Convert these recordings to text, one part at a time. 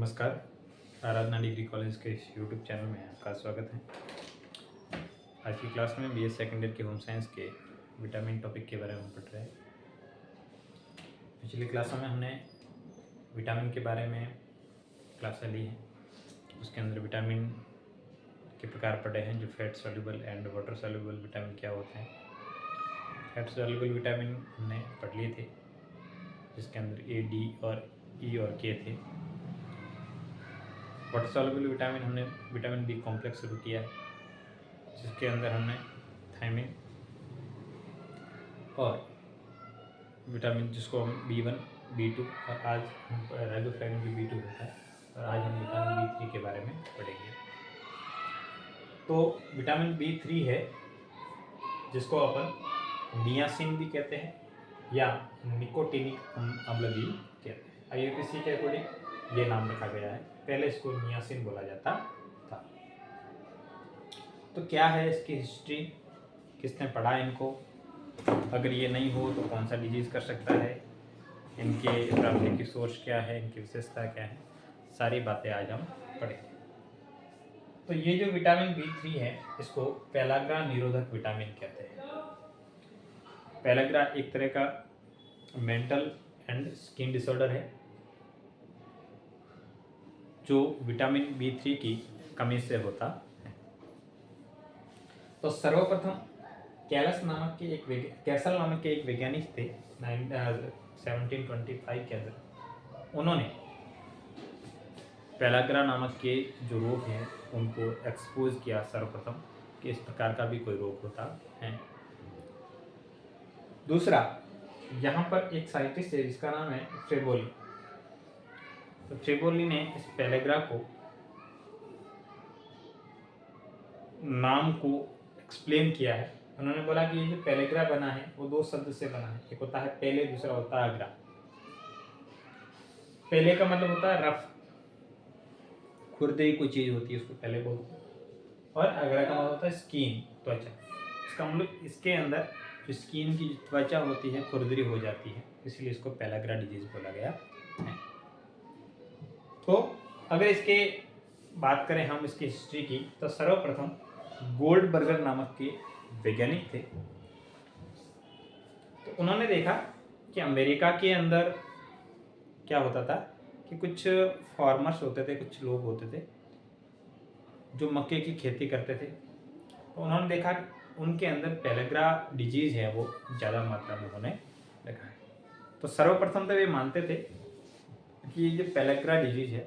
नमस्कार। आराधना degree college के इस यूट्यूब चैनल में आपका स्वागत है। आज की क्लास में बीएस सेकेंड ईयर के होम साइंस के विटामिन टॉपिक के बारे में पढ़ रहे हैं। पिछली क्लासों में हमने विटामिन के बारे में क्लासें ली हैं। उसके अंदर विटामिन के प्रकार पढ़े हैं, जो fat soluble and water soluble vitamin क्या होते हैं। फैट सॉल्युबल विटामिन हमने पढ़ लिए थे, जिसके अंदर ए, डी और ई और के थे। वाटर सॉल्युबल विटामिन हमने विटामिन बी कॉम्प्लेक्स शुरू किया है, जिसके अंदर हमने थायमिन और विटामिन जिसको हम B1, B2 और आज राइबोफ्लेविन भी B2 होता है, और आज हम विटामिन B3 के बारे में पढ़ेंगे। तो विटामिन B3 है, जिसको अपन नियासिन भी कहते हैं या निकोटिनिक अम्ल भी कहते हैं। IUPAC के अकॉर्डिंग ये नाम रखा गया है, पहले इसको नियासिन बोला जाता था। तो क्या है इसकी हिस्ट्री, किसने पढ़ा इनको, अगर ये नहीं हो तो कौन सा डिजीज़ कर सकता है, इनके प्राप्ति की सोर्स क्या है, इनकी विशेषता क्या है, सारी बातें आज हम पढ़ेंगे। तो ये जो विटामिन B3 है, इसको पेलाग्रा निरोधक विटामिन कहते हैं। पेलाग्रा एक तरह का मेंटल एंड स्किन डिसऑर्डर है, जो विटामिन B3 की कमी से होता है। तो सर्वप्रथम कैसल नामक के एक वैज्ञानिक थे 1725 के अंदर। उन्होंने पेलाग्रा नामक के जो रोग हैं उनको एक्सपोज किया सर्वप्रथम कि इस प्रकार का भी कोई रोग होता है। दूसरा, यहाँ पर एक साइंटिस्ट है जिसका नाम है फ्रेबोली। तो फ्रेबोली ने इस पेलाग्रा को नाम को एक्सप्लेन किया है। उन्होंने बोला कि ये जो पेलाग्रा बना है वो दो शब्द से बना है, एक होता है पेले, दूसरा होता है अग्रा। पेले का मतलब होता है रफ, खुरदरी कोई चीज होती है उसको पेले बोलते हैं, और अग्रा का मतलब होता है स्किन, त्वचा। इसका मतलब इसके अंदर जो स्किन की त्वचा होती है खुरदरी हो जाती है, इसलिए इसको पेलाग्रा डिजीज बोला गया है। तो अगर इसके बात करें हम इसकी हिस्ट्री की, तो सर्वप्रथम गोल्डबर्गर नामक के वैज्ञानिक थे। तो उन्होंने देखा कि अमेरिका के अंदर क्या होता था कि कुछ फार्मर्स होते थे, कुछ लोग होते थे जो मक्के की खेती करते थे। तो उन्होंने देखा कि उनके अंदर पेलाग्रा डिजीज है वो ज़्यादा मात्रा में होने लगा है। तो सर्वप्रथम तो वे मानते थे कि ये जो पेलाग्रा डिजीज है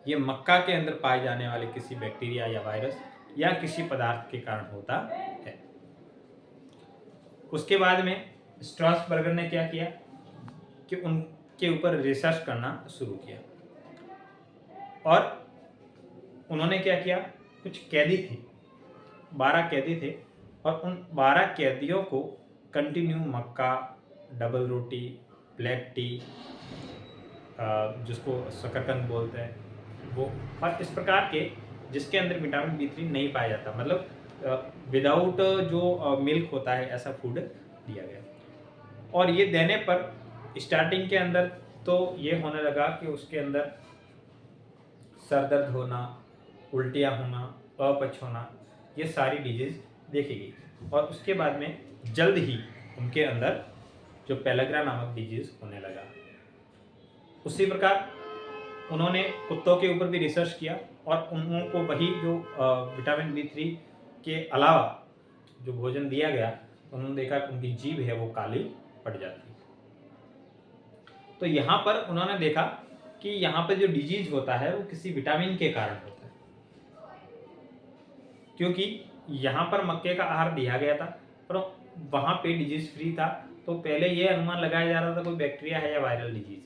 ये मक्का के अंदर पाए जाने वाले किसी बैक्टीरिया या वायरस या किसी पदार्थ के कारण होता है। उसके बाद में स्ट्रासबर्गर ने क्या किया कि उनके ऊपर रिसर्च करना शुरू किया, और उन्होंने क्या किया, कुछ कैदी थे, 12 कैदी थे, और उन 12 कैदियों को कंटिन्यू मक्का, डबल रोटी, ब्लैक टी, जिसको शकरकंद बोलते हैं वो, और इस प्रकार के जिसके अंदर विटामिन B3 नहीं पाया जाता, मतलब विदाउट जो मिल्क होता है ऐसा फूड दिया गया। और ये देने पर स्टार्टिंग के अंदर तो ये होने लगा कि उसके अंदर सर दर्द होना, उल्टियाँ होना, अपच होना, ये सारी डिजीज देखी गई। और उसके बाद में जल्द ही उनके अंदर जो पेलाग्रा नामक डिजीज होने लगा। उसी प्रकार उन्होंने कुत्तों के ऊपर भी रिसर्च किया, और उनको वही जो विटामिन B3 के अलावा जो भोजन दिया गया, उन्होंने देखा कि उनकी जीभ है वो काली पड़ जाती है। तो यहाँ पर उन्होंने देखा कि यहाँ पर जो डिजीज होता है वो किसी विटामिन के कारण होता है, क्योंकि यहाँ पर मक्के का आहार दिया गया था पर वहाँ पे डिजीज फ्री था। तो पहले ये अनुमान लगाया जा रहा था कोई बैक्टीरिया है या वायरल डिजीज है,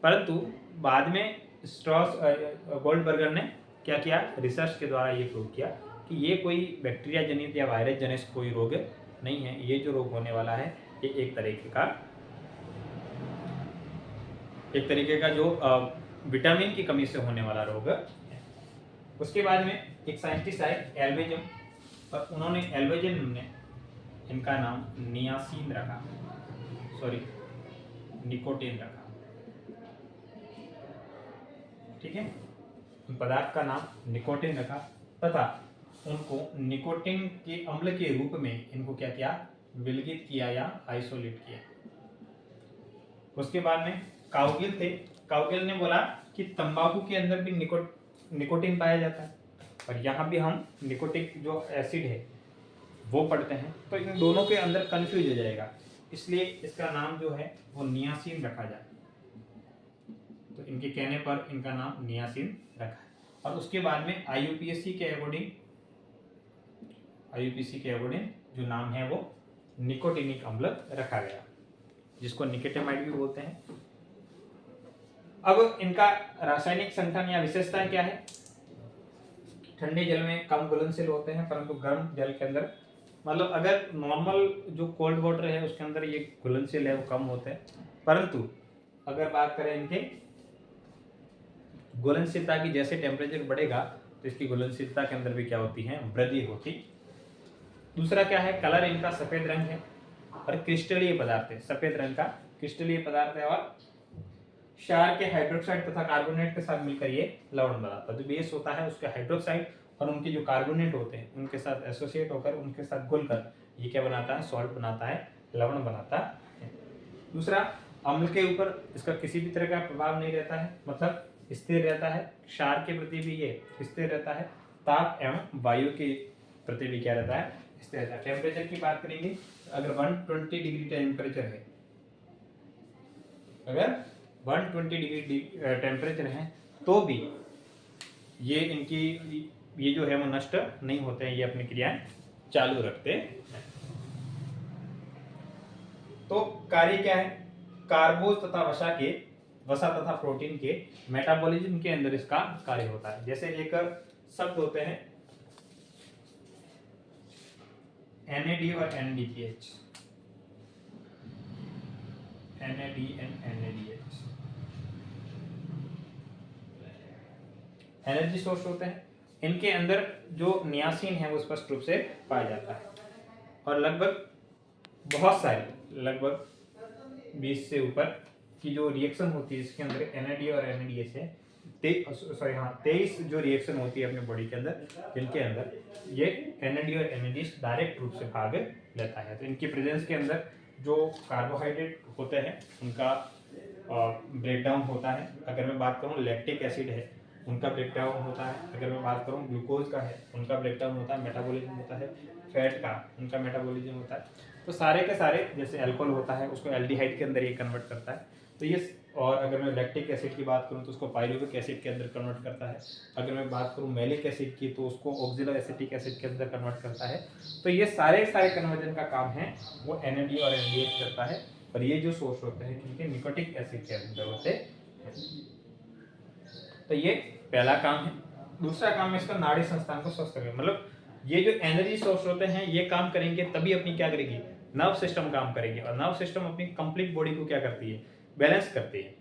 परंतु बाद में गोल्डबर्गर ने क्या किया, रिसर्च के द्वारा ये प्रूव किया कि ये कोई बैक्टीरिया जनित या वायरस जनित कोई रोग नहीं है। ये जो रोग होने वाला है ये एक तरीके का जो विटामिन की कमी से होने वाला रोग है। उसके बाद में एक साइंटिस्ट आए एल्वेजम, और उन्होंने एल्वेजम ने इनका नाम नियासिन रखा, निकोटीन रखा। ठीक है। उन पदार्थ का नाम निकोटिन रखा तथा उनको निकोटिन के अम्ल के रूप में इनको क्या किया, विलगित किया या आइसोलेट किया। उसके बाद में काउगिल थे, काउगिल ने बोला कि तंबाकू के अंदर भी निकोटिन पाया जाता है और यहाँ भी हम निकोटिक जो एसिड है वो पढ़ते हैं, तो इन दोनों के अंदर कंफ्यूज हो जाएगा, इसलिए इसका नाम जो है वो नियासिन रखा जाए। तो इनके कहने पर इनका नाम नियासिन रखा है। और उसके बाद में आईयूपीएसी के अकॉर्डिंग जो नाम है वो निकोटिनिक अम्ल रखा गया, जिसको निकोटिमाइड भी बोलते हैं। अब इनका रासायनिक संगठन या विशेषताएं क्या है? ठंडे जल में कम घुलनशील होते हैं, परंतु गर्म जल के अंदर, मतलब अगर नॉर्मल जो कोल्ड वाटर है उसके अंदर ये घुलनशील है वो कम होते हैं, परंतु अगर बात करें इनके घुलनशीलता की, जैसे टेम्परेचर बढ़ेगा तो इसकी घुलनशीलता के अंदर भी क्या होती है, वृद्धि होती। दूसरा क्या है, कलर इनका सफेद रंग है और क्रिस्टलीय पदार्थ है, सफेद रंग का क्रिस्टलीय पदार्थ है और क्षार के हाइड्रोक्साइड तथा कार्बोनेट के साथ मिलकर ये लवण बनाता है। जो बेस होता है उसके हाइड्रोक्साइड और उनके जो कार्बोनेट होते हैं उनके साथ एसोसिएट होकर उनके साथ घुलकर ये क्या बनाता है, सॉल्ट बनाता है, लवण बनाता है। दूसरा, अम्ल के ऊपर इसका किसी भी तरह का प्रभाव नहीं रहता है, मतलब स्थिर रहता है। क्षार के प्रति भी ये स्थिर रहता है, ताप एवं वायु के प्रति भी क्या रहता है, स्थिर रहता है। टेम्परेचर की बात करेंगे, अगर 120 डिग्री टेम्परेचर है, अगर 120 डिग्री टेम्परेचर है तो भी ये इनकी ये जो है वो नष्ट नहीं होते हैं, ये अपनी क्रियाएं चालू रखते हैं। तो कार्य क्या है, कार्बोज तथा वसा तथा प्रोटीन के मेटाबॉलिज्म के अंदर इसका कार्य होता है। जैसे एक शब्द होते हैं NAD और NADPH, NADN NADH energy source होते हैं। इनके अंदर जो नियासिन है वो स्पष्ट रूप से पाया जाता है और लगभग बहुत सारी, लगभग 20 से ऊपर की जो रिएक्शन होती है इसके अंदर NAD और NADH है, 23 जो रिएक्शन होती है अपने बॉडी के अंदर, जिनके अंदर ये NAD और NADH डायरेक्ट रूप से भाग लेता है। तो इनकी प्रेजेंस के अंदर जो कार्बोहाइड्रेट होते हैं उनका ब्रेकडाउन होता है। अगर मैं बात करूँ लैक्टिक एसिड है उनका ब्रेकडाउन होता है, अगर मैं बात करूँ ग्लूकोज का है उनका ब्रेकडाउन होता है, मेटाबॉलिज्म होता है, फैट का उनका मेटाबॉलिज्म होता है। तो सारे के सारे, जैसे अल्कोहल होता है उसको एल्डिहाइड के अंदर ये कन्वर्ट करता है, तो ये, और अगर मैं लैक्टिक एसिड की बात करूँ तो उसको पाइरुविक एसिड के अंदर कन्वर्ट करता है। अगर मैं बात करूँ मैलिक एसिड की तो उसको ऑक्सिलो एसिटिक एसिड के अंदर कन्वर्ट करता है। तो ये सारे कन्वर्जन का काम है वो NAD और NADH करता है। और ये जो सोर्स होते हैं क्योंकि निकोटिक एसिड के अंदर होते हैं। तो ये पहला काम है। दूसरा काम है इसका नाड़ी संस्थान को स्वस्थ रखें, मतलब ये जो एनर्जी सोर्स होते हैं ये काम करेंगे तभी अपनी क्या करेगी, नर्व सिस्टम काम करेंगे, और नर्व सिस्टम अपनी कंप्लीट बॉडी को क्या करती है, बैलेंस करती है।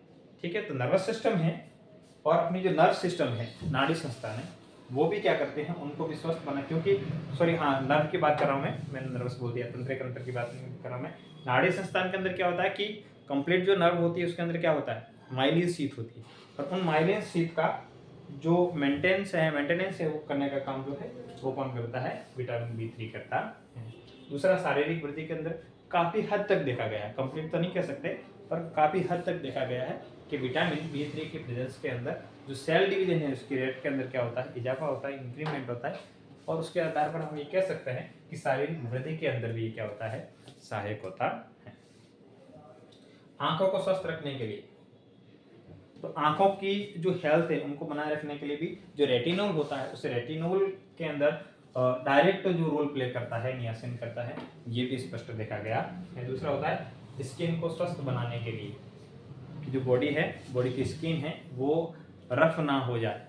ठीक है, तो नर्वस सिस्टम है और अपनी जो नर्व सिस्टम है, नाड़ी संस्थान है, वो भी क्या करते हैं, उनको भी स्वस्थ बना, क्योंकि नर्व की बात कर रहा हूँ मैंने नर्वस बोल दिया, तंत्रिका की बात नहीं कर रहा हूँ मैं। नाड़ी संस्थान के अंदर क्या होता है कि कंप्लीट जो नर्व होती है उसके अंदर क्या होता है, माइलिन शीथ होती है, और उन माइलिन शीथ का जो मेंटेनेंस है वो करने का काम जो है वो कौन करता है, विटामिन B3 करता है। दूसरा, शारीरिक वृद्धि के अंदर काफ़ी हद तक देखा गया है, कंप्लीट तो नहीं कह सकते पर काफ़ी हद तक देखा गया है कि विटामिन B3 की प्रेजेंस के अंदर जो सेल डिवीजन है उसकी रेट के अंदर क्या होता है, इजाफा होता है, इंक्रीमेंट होता है, और उसके आधार पर हम ये कह सकते हैं कि शारीरिक वृद्धि के अंदर भी क्या होता है, सहायक होता है। आंखों को स्वस्थ रखने के लिए, तो आंखों की जो हेल्थ है उनको बनाए रखने के लिए भी जो रेटिनोल होता है, उस रेटिनोल के अंदर डायरेक्ट जो रोल प्ले करता है, नियासिन करता है, ये भी स्पष्ट देखा गया है। दूसरा होता है स्किन को स्वस्थ बनाने के लिए, कि जो बॉडी है, बॉडी की स्किन है वो रफ ना हो जाए,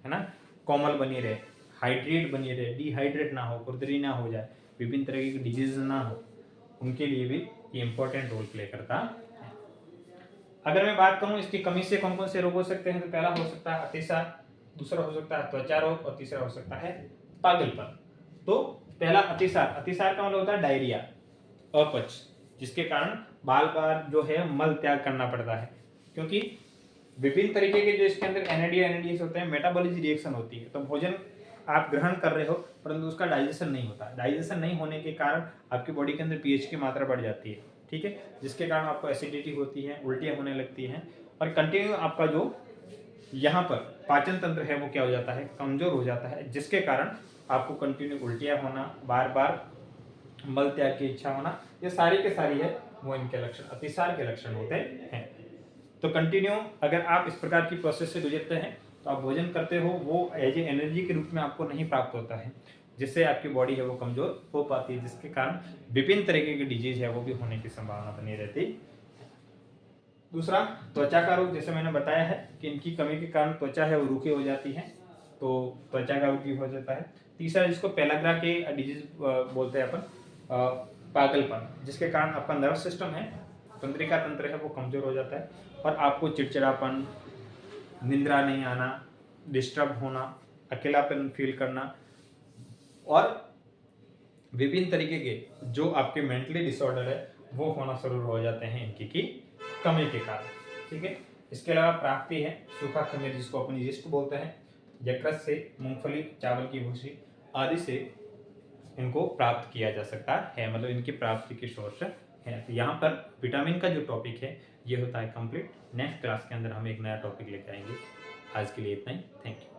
है ना, कोमल बनी रहे, हाइड्रेट बनी रहे, डिहाइड्रेट ना हो, खुरदरी ना हो जाए, विभिन्न तरह की डिजीज ना हो, उनके लिए भी ये इंपॉर्टेंट रोल प्ले करता है। अगर मैं बात करूं इसकी कमी से कौन कौन से रोग हो सकते हैं, तो पहला हो सकता है अतिसार, दूसरा हो सकता है त्वचा रोग, और तीसरा हो सकता है पागलपन। तो पहला अतिसार का मतलब होता है डायरिया, अपच, जिसके कारण बार बार जो है मल त्याग करना पड़ता है, क्योंकि विभिन्न तरीके के जो इसके अंदर NAD होते हैं, मेटाबॉलिक रिएक्शन होती है। तो भोजन आप ग्रहण कर रहे हो परंतु उसका डाइजेशन नहीं होता। डाइजेशन नहीं होने के कारण आपकी बॉडी के अंदर पीएच की मात्रा बढ़ जाती है, ठीक है, जिसके कारण आपको एसिडिटी होती है, उल्टियाँ होने लगती हैं और कंटिन्यू आपका जो यहाँ पर पाचन तंत्र है वो क्या हो जाता है, कमजोर हो जाता है, जिसके कारण आपको कंटिन्यू उल्टियाँ होना, बार बार मल त्याग की इच्छा होना, ये सारी के सारी है वो इनके लक्षण, अतिसार के लक्षण होते हैं। तो कंटिन्यू अगर आप इस प्रकार की प्रोसेस से गुजरते हैं तो आप भोजन करते हो, वो एज ए एनर्जी के रूप में आपको नहीं प्राप्त होता है, जिससे आपकी बॉडी है वो कमजोर हो पाती है, जिसके कारण विभिन्न तरीके की डिजीज है वो भी होने की संभावना बनी रहती है। दूसरा, त्वचा का रोग, जैसे मैंने बताया है कि इनकी कमी के कारण त्वचा है वो रूखी हो जाती है, तो त्वचा का रोग भी हो जाता है। तीसरा, जिसको पेलाग्रा के डिजीज बोलते हैं अपन, पागलपन, जिसके कारण आपका नर्वस सिस्टम है, तंत्रिका तंत्र है वो कमजोर हो जाता है और आपको चिड़चिड़ापन, निंद्रा नहीं आना, डिस्टर्ब होना, अकेलापन फील करना और विभिन्न तरीके के जो आपके मेंटली डिसऑर्डर है वो होना शुरू हो जाते हैं इनकी की कमी के कारण, ठीक है। इसके अलावा प्राप्ति है सूखा खमीर, जिसको अपन यीस्ट बोलते हैं, यकृत से, मूंगफली, चावल की भूसी आदि से इनको प्राप्त किया जा सकता है, मतलब इनकी प्राप्ति के सोर्स है। तो यहाँ पर विटामिन का जो टॉपिक है ये होता है कंप्लीट। नेक्स्ट क्लास के अंदर हम एक नया टॉपिक लेकर आएंगे। आज के लिए इतना ही, थैंक यू।